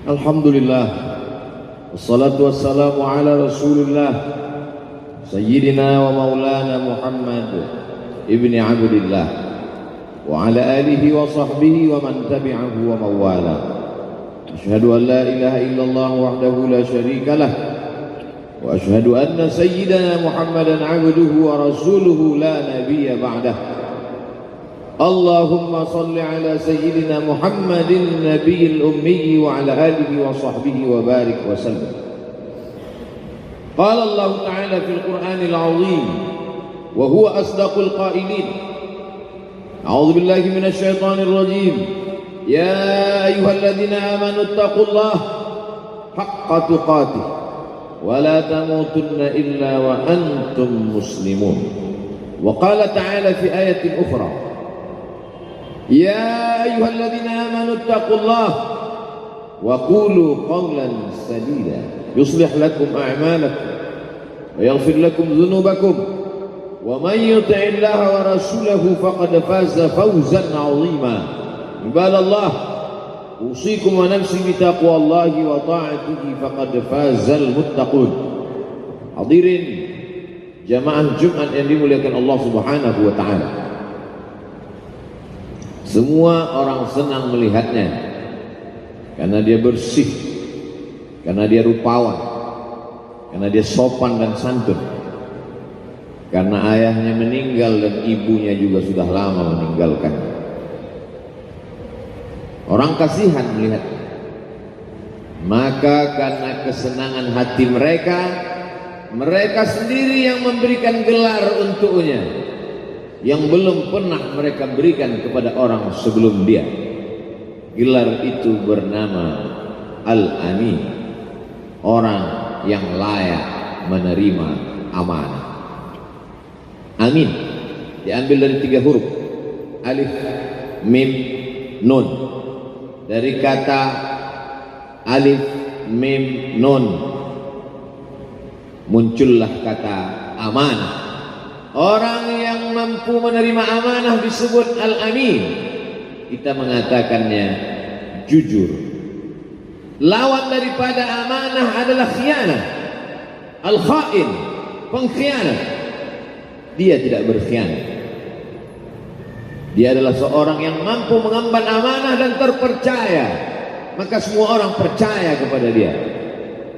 Alhamdulillah, wassalatu wassalamu ala rasulillah Sayyidina wa maulana Muhammad ibni Abdillah wa ala alihi wa sahbihi wa man tabi'ahu wa mawala. Ashhadu an la ilaha illallah wahdahu la sharika lah wa ashhadu anna sayyidana Muhammadan abduhu wa rasuluhu la nabiyya ba'dah. Allahumma salli ala sayyidina Muhammadin nabiyil ummi wa ala alihi wa sahbihi wa barik wa sallam. Qala Allah ta'ala fil Qur'anil 'azim wa huwa asdaqul qailin. A'udzu billahi minasy syaithanir rajim. Ya ayyuhalladzina amanu taqullaha haqqa tuqatih wa la tamutunna illa wa antum muslimun. Wa qala ta'ala fi ayatin ukhra. يا أيها الذين آمنوا اتقوا الله وقولوا قولا سديدا يصلح لكم أعمالكم ويغفر لكم ذنوبكم ومن يطع الله ورسوله فقد فاز فوزا عظيما. عباد الله أوصيكم ونفسي بتقوى الله وطاعته فقد فاز المتقون. Hadirin jamaah Jumat yang dimuliakan Allah Subhanahu wa taala. Semua orang senang melihatnya karena dia bersih, karena dia rupawan, karena dia sopan dan santun, karena ayahnya meninggal dan ibunya juga sudah lama meninggalkannya. Orang kasihan melihatnya, maka karena kesenangan hati mereka, mereka sendiri yang memberikan gelar untuknya yang belum pernah mereka berikan kepada orang sebelum dia. Gelar itu bernama Al-Amin, orang yang layak menerima amanah. Amin diambil dari 3 huruf, alif, mim, nun. Dari kata alif, mim, nun muncullah kata amanah. Orang yang mampu menerima amanah disebut Al-Amin. Kita mengatakannya jujur. Lawan daripada amanah adalah khianah. Al-Khain, pengkhianat. Dia tidak berkhianat. Dia adalah seorang yang mampu mengemban amanah dan terpercaya. Maka semua orang percaya kepada dia.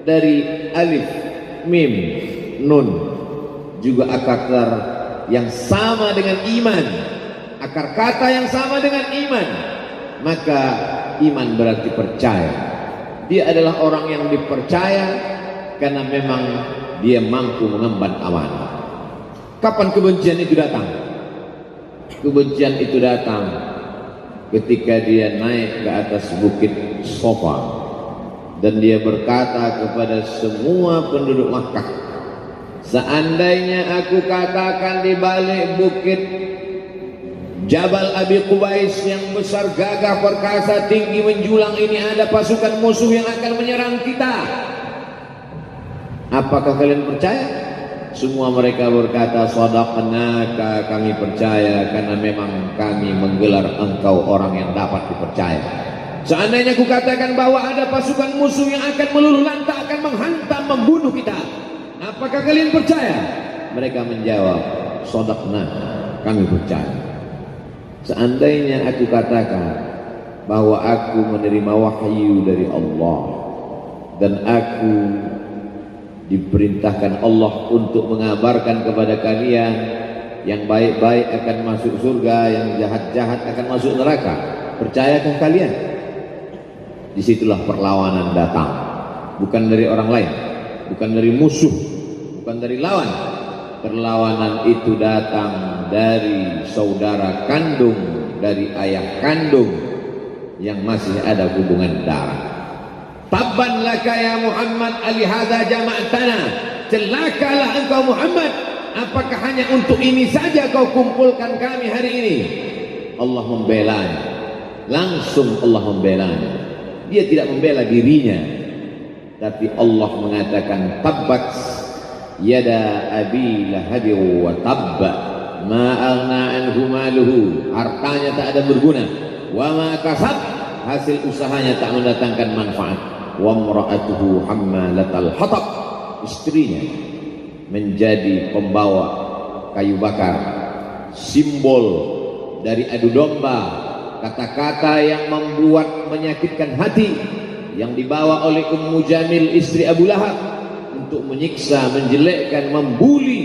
Dari alif, mim, nun juga akar yang sama dengan iman, akar kata yang sama dengan iman, maka iman berarti percaya. Dia adalah orang yang dipercaya karena memang dia mampu mengemban amanah. Kapan kebencian itu datang? Kebencian itu datang ketika dia naik ke atas bukit Sofa dan dia berkata kepada semua penduduk Makkah, seandainya aku katakan di balik bukit Jabal Abi Qubais yang besar, gagah, perkasa, tinggi, menjulang ini ada pasukan musuh yang akan menyerang kita, apakah kalian percaya? Semua mereka berkata, shadaqnaka, kami percaya karena memang kami menggelar engkau orang yang dapat dipercaya. Seandainya aku katakan bahwa ada pasukan musuh yang akan meluluh lantakkan, menghantam, membunuh kita, apakah kalian percaya? Mereka menjawab, shadaqna, kami percaya. Seandainya aku katakan bahwa aku menerima wahyu dari Allah dan aku diperintahkan Allah untuk mengabarkan kepada kalian yang baik-baik akan masuk surga, yang jahat-jahat akan masuk neraka, percayakah kalian? Disitulah perlawanan datang, bukan dari orang lain, bukan dari musuh, bukan dari lawan. Perlawanan itu datang dari saudara kandung, dari ayah kandung yang masih ada hubungan darah. Tabban laka ya Muhammad alihada jama'tana, celakalah engkau Muhammad, apakah hanya untuk ini saja kau kumpulkan kami hari ini? Allah membelanya, langsung Allah membelanya. Dia tidak membela dirinya, tapi Allah mengatakan tabbat yada abi lahabi wa tabba ma aghna anhu maluhu, hartanya tak ada berguna, wa ma kasab, hasil usahanya tak mendatangkan manfaat. Wa imra'atuhu hammalatal hatab, istrinya menjadi pembawa kayu bakar, simbol dari adu domba, kata-kata yang membuat menyakitkan hati yang dibawa oleh Ummu Jamil istri Abu Lahab untuk menyiksa, menjelekkan, membuli,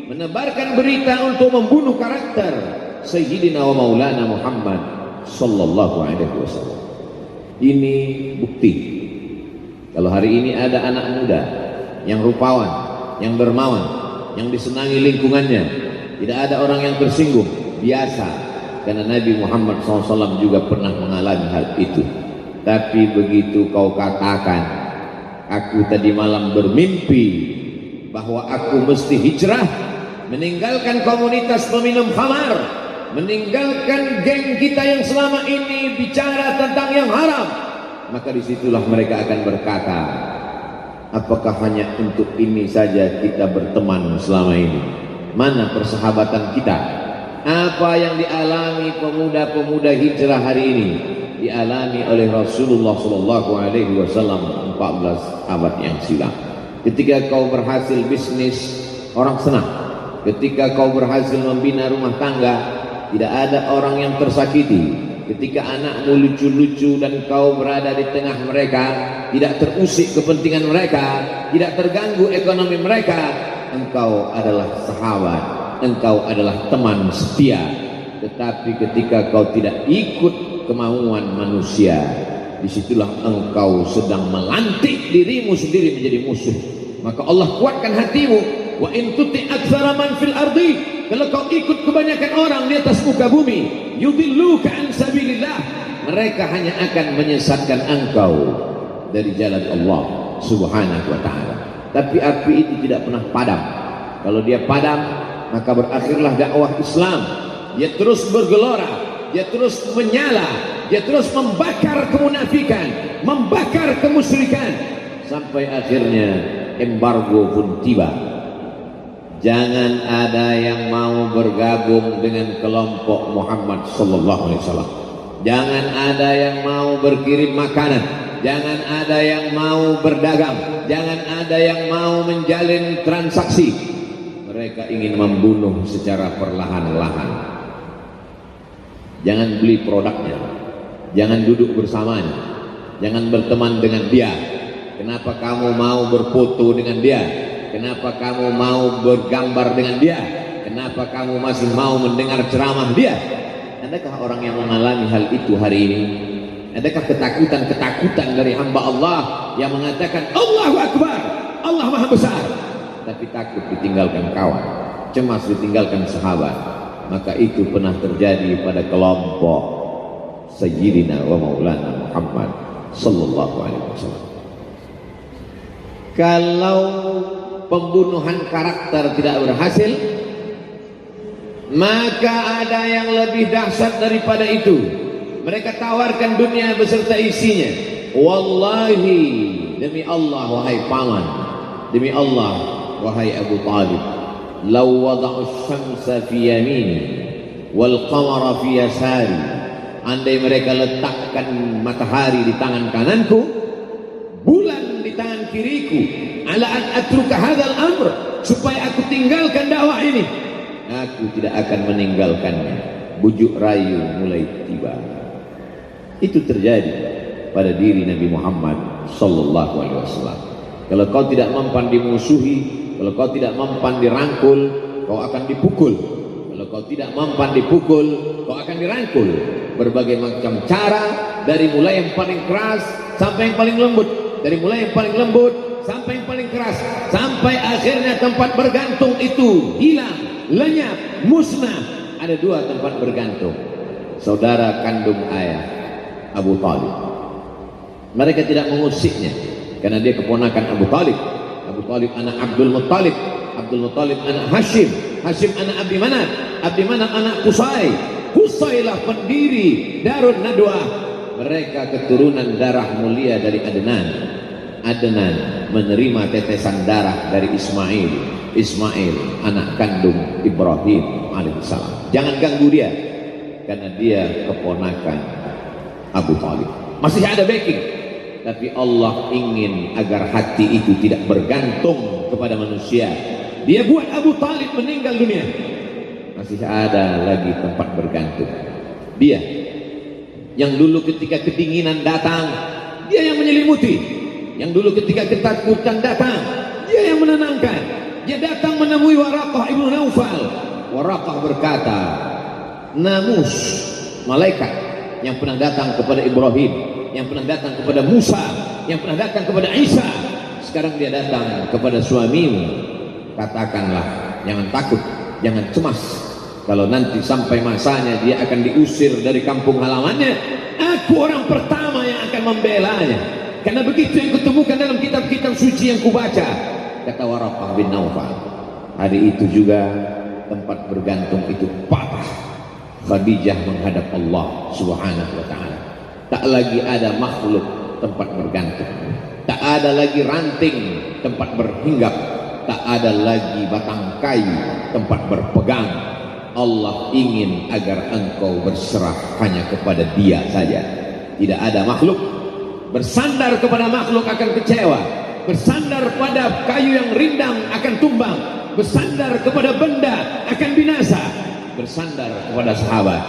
menebarkan berita untuk membunuh karakter Sayyidina wa Maulana Muhammad sallallahu alaihi wasallam. Ini bukti kalau hari ini ada anak muda yang rupawan, yang dermawan, yang disenangi lingkungannya, tidak ada orang yang tersinggung, biasa, karena Nabi Muhammad SAW juga pernah mengalami hal itu. Tapi begitu kau katakan, aku tadi malam bermimpi bahwa aku mesti hijrah, meninggalkan komunitas peminum khamar, meninggalkan geng kita yang selama ini bicara tentang yang haram, maka disitulah mereka akan berkata, apakah hanya untuk ini saja kita berteman selama ini? Mana persahabatan kita? Apa yang dialami pemuda-pemuda hijrah hari ini dialami oleh Rasulullah Sallallahu Alaihi Wasallam 14 abad yang silam. Ketika kau berhasil bisnis, orang senang. Ketika kau berhasil membina rumah tangga, tidak ada orang yang tersakiti. Ketika anakmu lucu-lucu dan kau berada di tengah mereka, tidak terusik kepentingan mereka, tidak terganggu ekonomi mereka, engkau adalah sahabat, engkau adalah teman setia. Tetapi ketika kau tidak ikut kemauan manusia, disitulah engkau sedang melantik dirimu sendiri menjadi musuh. Maka Allah kuatkan hatimu. Wa in tuti aktsara man fil ardi, kalau kau ikut kebanyakan orang di atas muka bumi, yudilluka an sabilillah, mereka hanya akan menyesatkan engkau dari jalan Allah Subhanahu wa taala. Tapi api itu tidak pernah padam. Kalau dia padam, maka berakhirlah dakwah Islam. Dia terus bergelora, dia terus menyala, dia terus membakar kemunafikan, membakar kemusyrikan, sampai akhirnya embargo pun tiba. Jangan ada yang mau bergabung dengan kelompok Muhammad sallallahu alaihi wasallam. Jangan ada yang mau berkirim makanan, jangan ada yang mau berdagang, jangan ada yang mau menjalin transaksi. Mereka ingin membunuh secara perlahan-lahan. Jangan beli produknya, jangan duduk bersamanya, jangan berteman dengan dia. Kenapa kamu mau berfoto dengan dia? Kenapa kamu mau bergambar dengan dia? Kenapa kamu masih mau mendengar ceramah dia? Adakah orang yang mengalami hal itu hari ini? Adakah ketakutan-ketakutan dari hamba Allah yang mengatakan Allahu Akbar, Allah Maha Besar, tapi takut ditinggalkan kawan, cemas ditinggalkan sahabat? Maka itu pernah terjadi pada kelompok Sayyidina wa Maulana Muhammad sallallahu alaihi wasallam. Kalau pembunuhan karakter tidak berhasil, maka ada yang lebih dahsyat daripada itu. Mereka tawarkan dunia beserta isinya. Wallahi, demi Allah wahai paman, demi Allah wahai Abu Talib, law wada'u syamsa fi yamini wal qamara fi yasari, andai mereka letakkan matahari di tangan kananku, bulan di tangan kiriku, ala an atruka hadzal amr, supaya aku tinggalkan dakwah ini, aku tidak akan meninggalkannya. Bujuk rayu mulai tiba. Itu terjadi pada diri Nabi Muhammad sallallahu alaihi wasallam. Kalau kau tidak mempan dimusuhi, kalau kau tidak mempan dirangkul, kau akan dipukul. Kalau kau tidak mempan dipukul, kau akan dirangkul. Berbagai macam cara, dari mulai yang paling keras sampai yang paling lembut, dari mulai yang paling lembut sampai yang paling keras, sampai akhirnya tempat bergantung itu hilang, lenyap, musnah. Ada dua tempat bergantung, saudara kandung ayah Abu Talib. Mereka tidak mengusiknya karena dia keponakan Abu Talib. Abu Talib anak Abdul Muttalib, Abdul Muttalib anak Hashim, Hashim anak Abdi Manaf, Abdi Manaf anak Qusay, Qusaylah pendiri Darun Nadwah. Mereka keturunan darah mulia dari Adnan. Adnan menerima tetesan darah dari Ismail, Ismail anak kandung Ibrahim alaihissalam. Jangan ganggu dia, karena dia keponakan Abu Talib. masih ada backing. Tapi Allah ingin agar hati itu tidak bergantung kepada manusia. Dia buat Abu Talib meninggal dunia, masih ada lagi tempat bergantung. Dia yang dulu ketika kedinginan datang, dia yang menyelimuti. Yang dulu ketika ketakutan datang, dia yang menenangkan. Dia datang menemui Waraqah ibnu Naufal. Waraqah berkata, namus, malaikat yang pernah datang kepada Ibrahim, yang pernah datang kepada Musa, yang pernah datang kepada Isa, sekarang dia datang kepada suamimu. Katakanlah, jangan takut, jangan cemas. Kalau nanti sampai masanya dia akan diusir dari kampung halamannya, aku orang pertama yang akan membelanya. Karena begitu yang kutemukan dalam kitab-kitab suci yang kubaca. Kata Waraqah bin Naufal. Hari itu juga tempat bergantung itu patah. Khadijah menghadap Allah Subhanahu wa ta'ala. Tak lagi ada makhluk tempat bergantung. Tak ada lagi ranting tempat berhinggap. Tak ada lagi batang kayu tempat berpegang. Allah ingin agar engkau berserah hanya kepada Dia saja. Tidak ada makhluk. Bersandar kepada makhluk akan kecewa. Bersandar pada kayu yang rindang akan tumbang. Bersandar kepada benda akan binasa. Bersandar kepada sahabat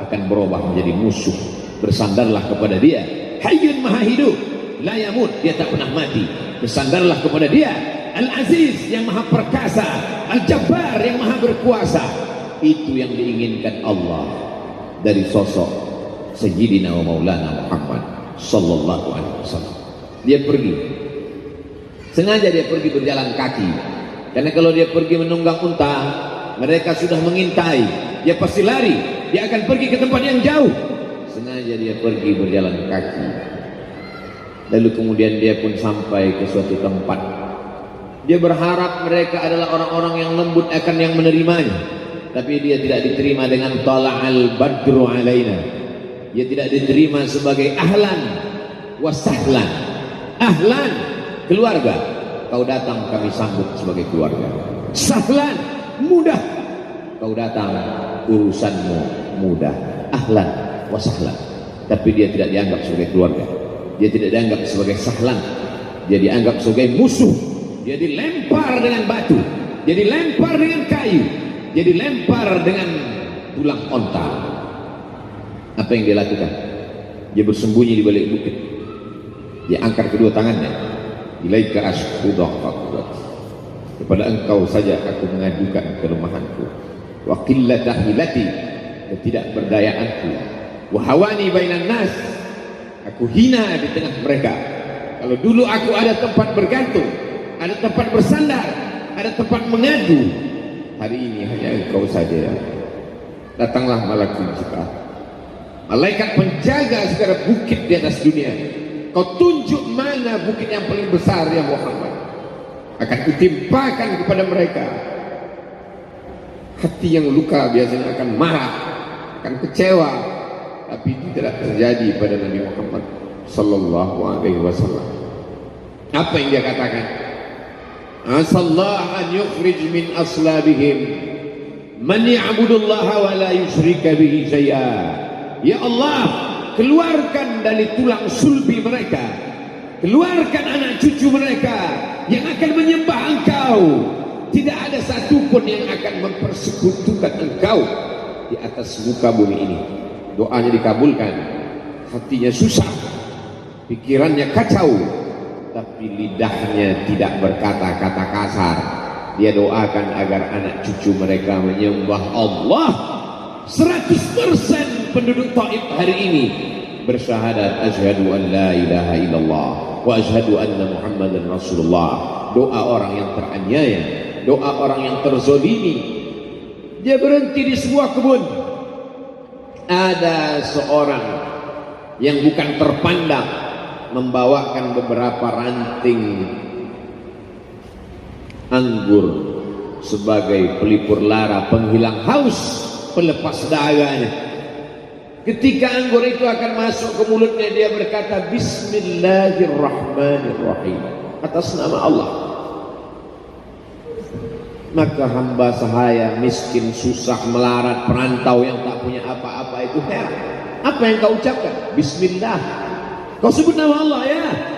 akan berubah menjadi musuh. Bersandarlah kepada Dia, Hayyun Maha Hidup, la yamut, Dia tak pernah mati. Bersandarlah kepada Dia, Al-Aziz yang Maha Perkasa, Al-Jabbar yang Maha Berkuasa. Itu yang diinginkan Allah dari sosok Sayyidina wa Maulana Muhammad sallallahu alaihi wasallam. Dia pergi, sengaja dia pergi berjalan kaki, karena kalau dia pergi menunggang unta, mereka sudah mengintai. Dia pasti lari, dia akan pergi ke tempat yang jauh. Sengaja dia pergi berjalan kaki. Lalu kemudian dia pun sampai ke suatu tempat. Dia berharap mereka adalah orang-orang yang lembut akan yang menerimanya. Tapi dia tidak diterima dengan tala'al badru alaina. Dia tidak diterima sebagai ahlan wa sahlan. Ahlan, keluarga, kau datang kami sambut sebagai keluarga. Sahlan, mudah, kau datang urusanmu mudah. Ahlan wa sahlan. Tapi dia tidak dianggap sebagai keluarga. Dia tidak dianggap sebagai sahlan. Dia dianggap sebagai musuh. Dia dilempar dengan batu, dia dilempar dengan kayu, dia dilempar dengan tulang onta. Apa yang dia lakukan? Dia bersembunyi di balik bukit. Dia angkat kedua tangannya. Ilaika ashku dhaqaqat. Kepada engkau saja aku mengadukan kelemahanku. Wa qillata hilati, ketidakberdayaanku. Wa hawani bainan nas, aku hina di tengah mereka. Kalau dulu aku ada tempat bergantung, ada tempat bersandar, ada tempat mengadu, hari ini hanya engkau saja. Datanglah malaikat Jibril, malaikat penjaga segala bukit di atas dunia. Kau tunjuk mana bukit yang paling besar ya Muhammad. Akan kutimpakan kepada mereka. Hati yang luka biasanya akan marah, akan kecewa, tapi tidak terjadi pada Nabi Muhammad sallallahu alaihi wasallam. Apa yang dia katakan? Asallahu an yukhrij min aslabihim man ya'budullaha wa la yusyrika bihi syai'a. Ya Allah, keluarkan dari tulang sulbi mereka, keluarkan anak cucu mereka yang akan menyembah engkau. Tidak ada satupun yang akan mempersekutukan engkau di atas muka bumi ini. Doanya dikabulkan, hatinya susah, pikirannya kacau, tapi lidahnya tidak berkata-kata kasar. Dia doakan agar anak cucu mereka menyembah Allah. 100% penduduk Taif hari ini bersyahadat asyhadu an la ilaha illallah wa asyhadu anna Muhammadan Rasulullah. Doa orang yang teraniaya, doa orang yang terzolimi. Dia berhenti di sebuah kebun. Ada seorang yang bukan terpandang membawakan beberapa ranting anggur sebagai pelipur lara, penghilang haus, pelepas dahaganya. Ketika anggur itu akan masuk ke mulutnya, dia berkata Bismillahirrahmanirrahim, atas nama Allah. Maka hamba sahaya miskin, susah, melarat, perantau yang tak punya apa-apa itu heran. Apa yang kau ucapkan? Bismillah. Kau sebut nama Allah ya.